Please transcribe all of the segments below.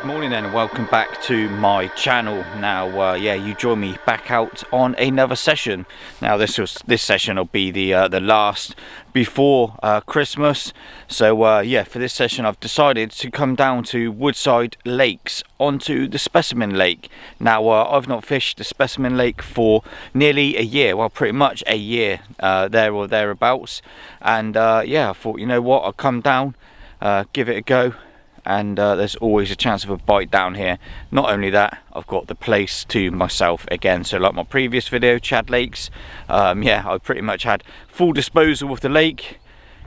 Good morning and welcome back to my channel. Now you join me back out on another session. Now this session will be the last before Christmas. So for this session I've decided to come down to Woodside Lakes onto the Specimen Lake. Now I've not fished the Specimen Lake for nearly a year, well pretty much a year there or thereabouts, and I thought, you know what, I'll come down, give it a go. And there's always a chance of a bite down here. Not only that, I've got the place to myself again. So like my previous video, Chad Lakes, I pretty much had full disposal of the lake.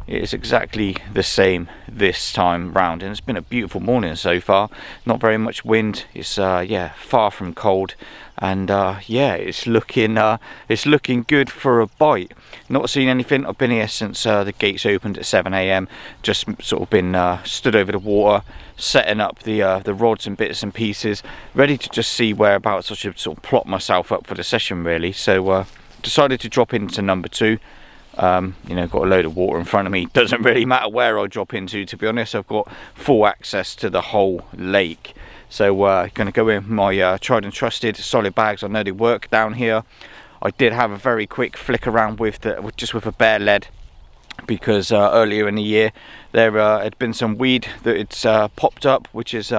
It is exactly the same this time round, and it's been a beautiful morning so far. Not very much wind. It's far from cold, and it's looking good for a bite. Not seen anything. I've been here since the gates opened at 7 AM. Just sort of been stood over the water, setting up the rods and bits and pieces, ready to just see whereabouts I should sort of plot myself up for the session really. So decided to drop into number 2. Got a load of water in front of me. Doesn't really matter where I drop into, to be honest. I've got full access to the whole lake. So going to go in my tried and trusted solid bags. I know they work down here. I did have a very quick flick around with a bare lead, because earlier in the year there had been some weed that it's popped up, which is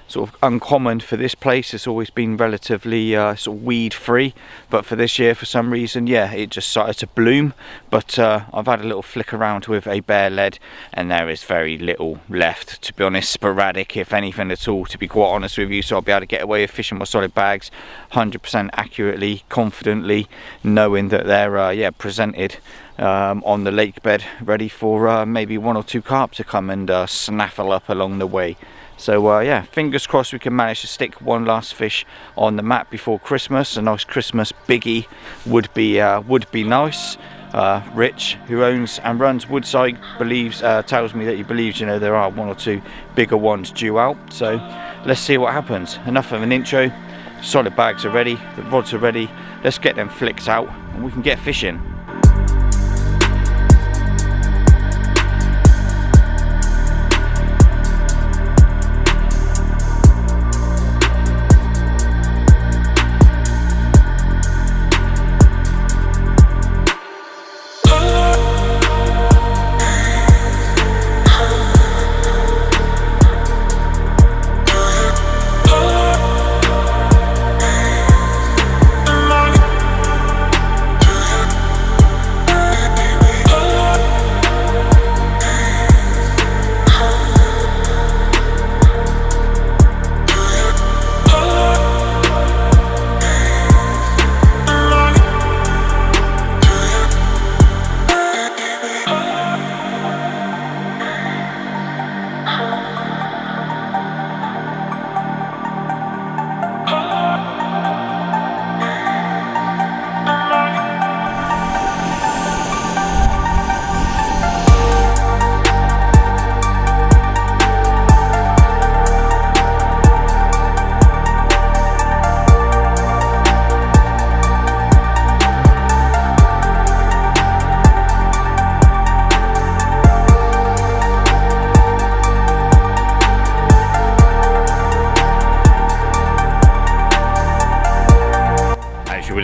sort of uncommon for this place. It's always been relatively sort of weed free, but for this year for some reason it just started to bloom. But I've had a little flick around with a bare lead, and there is very little left, to be honest. Sporadic, if anything at all, to be quite honest with you. So I'll be able to get away with fishing my solid bags 100% accurately, confidently, knowing that they're presented on the lake bed, ready for maybe 1 or 2 carp to come and snaffle up along the way. So fingers crossed we can manage to stick one last fish on the map before Christmas. A nice Christmas biggie would be nice. Rich, who owns and runs Woodside, tells me that he believes there are 1 or 2 bigger ones due out. So let's see what happens. Enough of an intro. Solid bags are ready, the rods are ready. Let's get them flicked out and we can get fishing.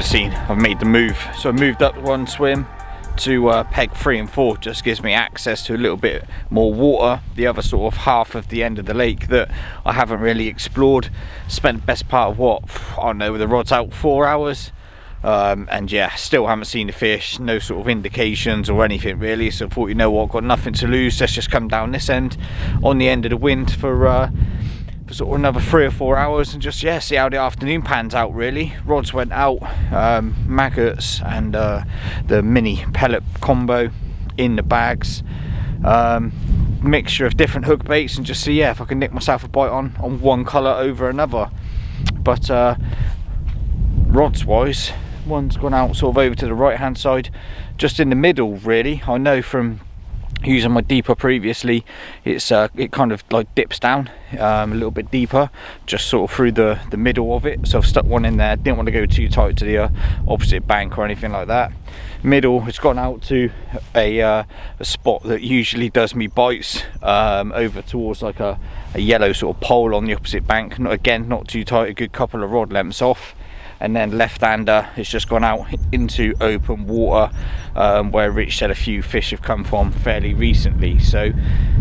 Seen, I've made the move, so I moved up one swim to peg 3 and 4. Just gives me access to a little bit more water, the other sort of half of the end of the lake that I haven't really explored. Spent the best part of I don't know, with the rods out 4 hours, and still haven't seen the fish, no sort of indications or anything really. So I thought, you know what, got nothing to lose, let's just come down this end on the end of the wind for sort of another 3 or 4 hours and just see how the afternoon pans out really. Rods went out, maggots and the mini pellet combo in the bags, mixture of different hook baits, and just see if I can nick myself a bite on one colour over another. But rods wise, one's gone out sort of over to the right hand side, just in the middle really. I know from using my deeper previously, it kind of like dips down a little bit deeper, just sort of through the middle of it. So I've stuck one in there. Didn't want to go too tight to the opposite bank or anything like that. middle. It's gone out to a spot that usually does me bites, over towards like a yellow sort of pole on the opposite bank. Not too tight, a good couple of rod lengths off. And then left-hander, it's just gone out into open water, where Rich said a few fish have come from fairly recently. So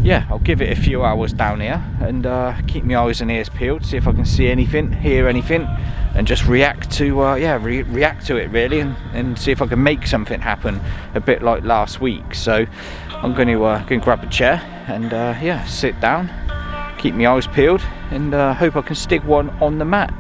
yeah, I'll give it a few hours down here and keep my eyes and ears peeled, see if I can see anything, hear anything, and just react to react to it really, and see if I can make something happen, a bit like last week. So I'm going to grab a chair and yeah, sit down, keep my eyes peeled, and hope I can stick one on the mat.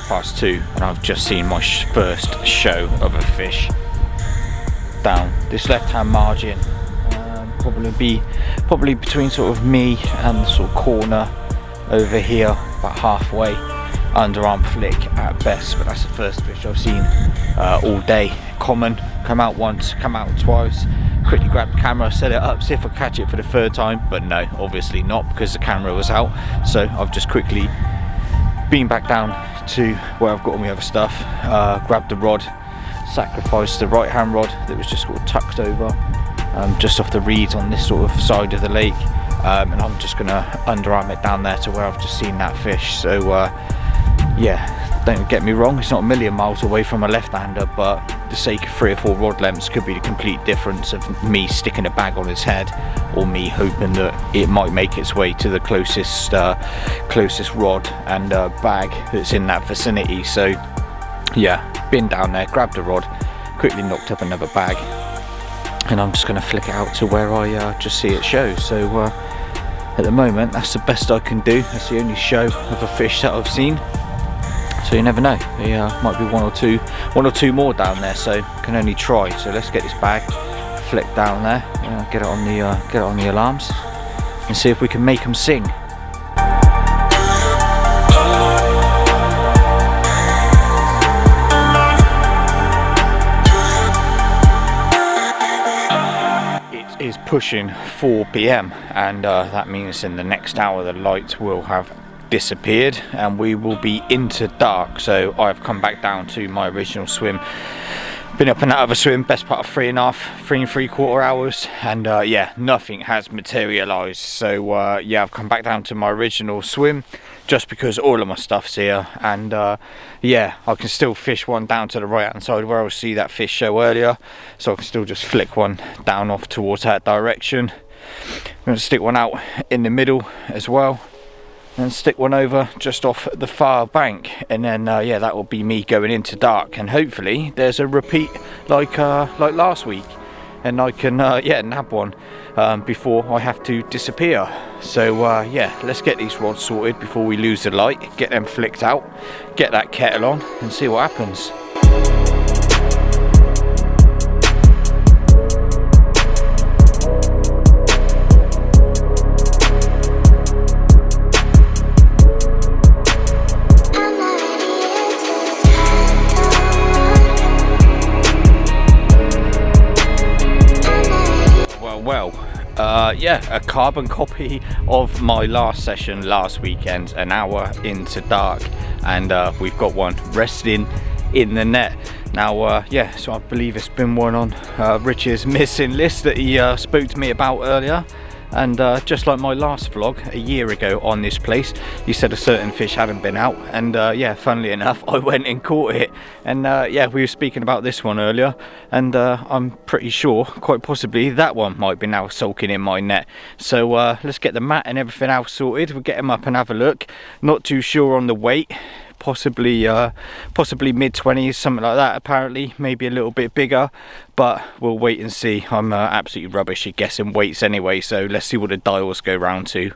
Past 2, and I've just seen my first show of a fish down this left-hand margin. Probably between sort of me and the sort of corner over here, about halfway. Underarm flick at best, but that's the first fish I've seen all day. Common, come out once, come out twice. Quickly grab the camera, set it up, see if I catch it for the third time, but no, obviously not, because the camera was out. So I've just quickly been back down to where I've got all my other stuff, grabbed the rod, sacrificed the right hand rod that was just sort of tucked over just off the reeds on this sort of side of the lake, and I'm just gonna underarm it down there to where I've just seen that fish. So yeah, don't get me wrong, it's not a million miles away from a left-hander, but the sake of 3 or 4 rod lengths could be the complete difference of me sticking a bag on its head, or me hoping that it might make its way to the closest rod and bag that's in that vicinity. So yeah, been down there, grabbed a rod, quickly knocked up another bag, and I'm just going to flick it out to where I just see it show. So at the moment, that's the best I can do. That's the only show of a fish that I've seen. So you never know, there might be one or two more down there, so can only try. So let's get this bag, flick down there, get it on the alarms, and see if we can make them sing. It is pushing 4 PM, and that means in the next hour the lights will have disappeared and we will be into dark. So I've come back down to my original swim, been up and out of a swim, best part of 3 3/4 hours, and yeah, nothing has materialized. So yeah, I've come back down to my original swim just because all of my stuff's here, and yeah, I can still fish one down to the right hand side where I see that fish show earlier, so I can still just flick one down off towards that direction. I'm going to stick one out in the middle as well, and stick one over just off the far bank, and then yeah, that will be me going into dark, and hopefully there's a repeat like last week, and I can yeah, nab one before I have to disappear. So yeah, let's get these rods sorted before we lose the light, get them flicked out, get that kettle on, and see what happens. Yeah, a carbon copy of my last session last weekend, an hour into dark, and we've got one resting in the net. Now yeah, so I believe it's been one on Rich's missing list that he spoke to me about earlier, and just like my last vlog a year ago on this place, he said a certain fish hadn't been out, and yeah, funnily enough, I went and caught it. And yeah, we were speaking about this one earlier, and I'm pretty sure quite possibly that one might be now sulking in my net. So let's get the mat and everything else sorted, we'll get him up and have a look. Not too sure on the weight, possibly mid-20s, something like that apparently, maybe a little bit bigger, but we'll wait and see. I'm absolutely rubbish at guessing weights anyway, so let's see what the dials go round to.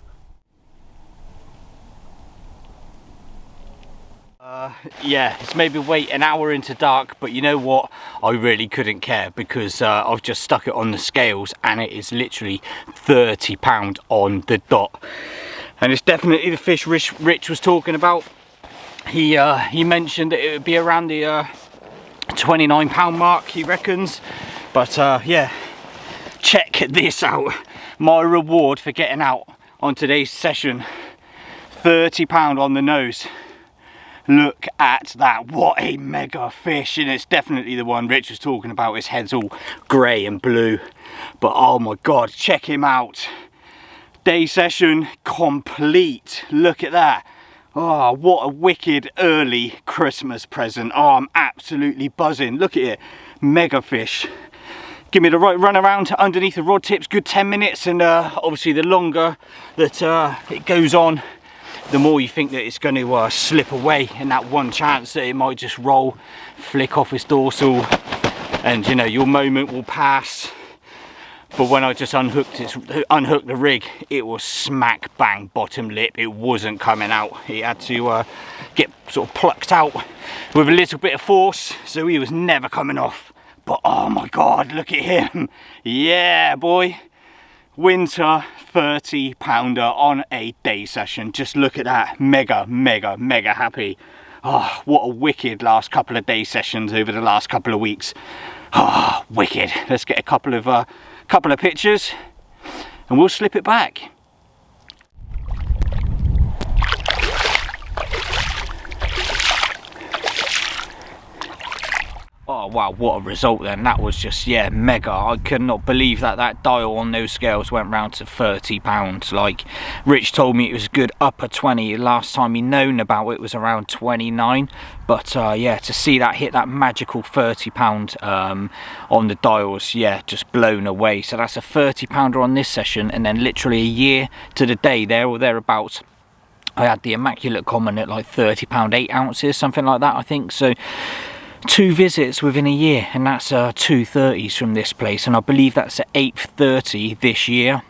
Yeah, it's maybe wait an hour into dark, but you know what, I really couldn't care because I've just stuck it on the scales and it is literally £30 on the dot, and it's definitely the fish Rich was talking about. He mentioned that it would be around the £29 mark, he reckons. But yeah, check this out, my reward for getting out on today's session, £30 on the nose. Look at that, what a mega fish. And it's definitely the one Rich was talking about. His head's all grey and blue, but oh my god, check him out. Day session complete. Look at that. Oh, what a wicked early Christmas present. Oh, I'm absolutely buzzing. Look at it, mega fish. Give me the right run around underneath the rod tips, good 10 minutes, and obviously the longer that it goes on, the more you think that it's going to slip away, and that one chance that it might just roll, flick off its dorsal, and you know, your moment will pass. But when I just unhooked the rig, it was smack bang bottom lip. It wasn't coming out. He had to get sort of plucked out with a little bit of force, so he was never coming off. But oh my god, look at him. Yeah, boy. Winter 30-pounder on a day session. Just look at that. Mega, mega, mega happy. Oh, what a wicked last couple of day sessions over the last couple of weeks. Oh, wicked. Let's get a couple of pictures and we'll slip it back. Oh wow, what a result then. That was just, yeah, mega. I could not believe that that dial on those scales went round to £30. Like Rich told me it was a good upper 20. Last time he known about it was around 29. But yeah, to see that hit that magical £30 on the dials, yeah, just blown away. So that's a £30-pounder on this session, and then literally a year to the day there or thereabouts, I had the Immaculate Common at like £30, 8 ounces, something like that, I think. So 2 visits within a year, and that's 2 30s from this place, and I believe that's at 8:30 this year.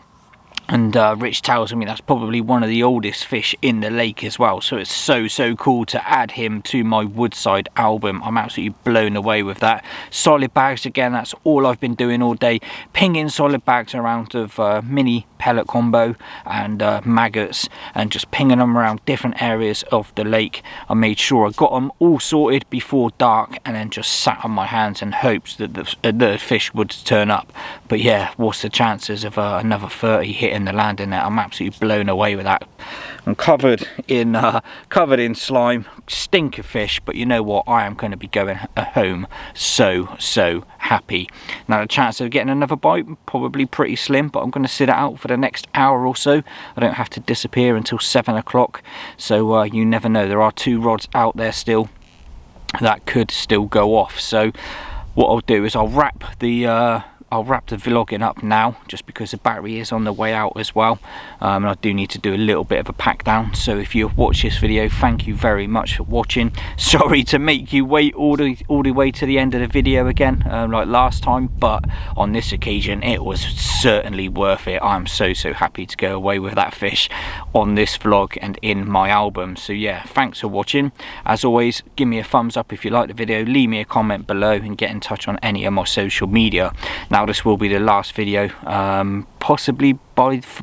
And Rich tells me that's probably one of the oldest fish in the lake as well, so it's so cool to add him to my Woodside album. I'm absolutely blown away with that. Solid bags again, that's all I've been doing all day, pinging solid bags around of mini pellet combo and maggots, and just pinging them around different areas of the lake. I made sure I got them all sorted before dark, and then just sat on my hands and hoped that the fish would turn up. But yeah, what's the chances of another 30 hitting the landing net? I'm absolutely blown away with that. I'm covered in slime, stink of fish, but you know what, I am going to be going home so happy. Now the chance of getting another bite probably pretty slim, but I'm going to sit it out for the next hour or so. I don't have to disappear until 7 o'clock, so you never know. There are 2 rods out there still that could still go off. So what I'll do is I'll wrap the vlogging up now, just because the battery is on the way out as well, and I do need to do a little bit of a pack down. So if you've watched this video, thank you very much for watching. Sorry to make you wait all the way to the end of the video again, like last time, but on this occasion it was certainly worth it. I'm so happy to go away with that fish on this vlog and in my album. So yeah, thanks for watching. As always, give me a thumbs up if you like the video, leave me a comment below, and get in touch on any of my social media. Now this will be the last video, possibly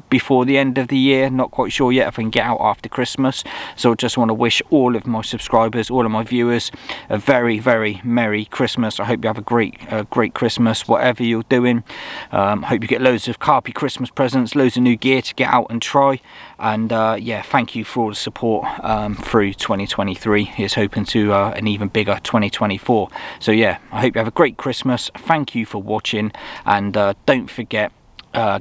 before the end of the year. Not quite sure yet if I can get out after Christmas. So I just want to wish all of my subscribers, all of my viewers, a very merry Christmas. I hope you have a great Christmas, whatever you're doing. Hope you get loads of carpy Christmas presents, loads of new gear to get out and try. And yeah, thank you for all the support through 2023. Here's hoping to an even bigger 2024. So yeah, I hope you have a great Christmas. Thank you for watching, and don't forget,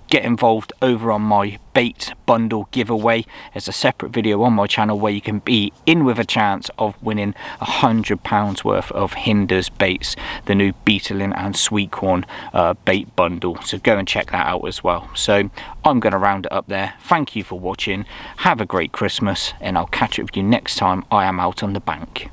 get involved over on my bait bundle giveaway. There's a separate video on my channel where you can be in with a chance of winning £100 worth of Hinders baits, the new beetling and sweet corn bait bundle. So go and check that out as well. So I'm going to round it up there. Thank you for watching. Have a great Christmas, and I'll catch up with you next time I am out on the bank.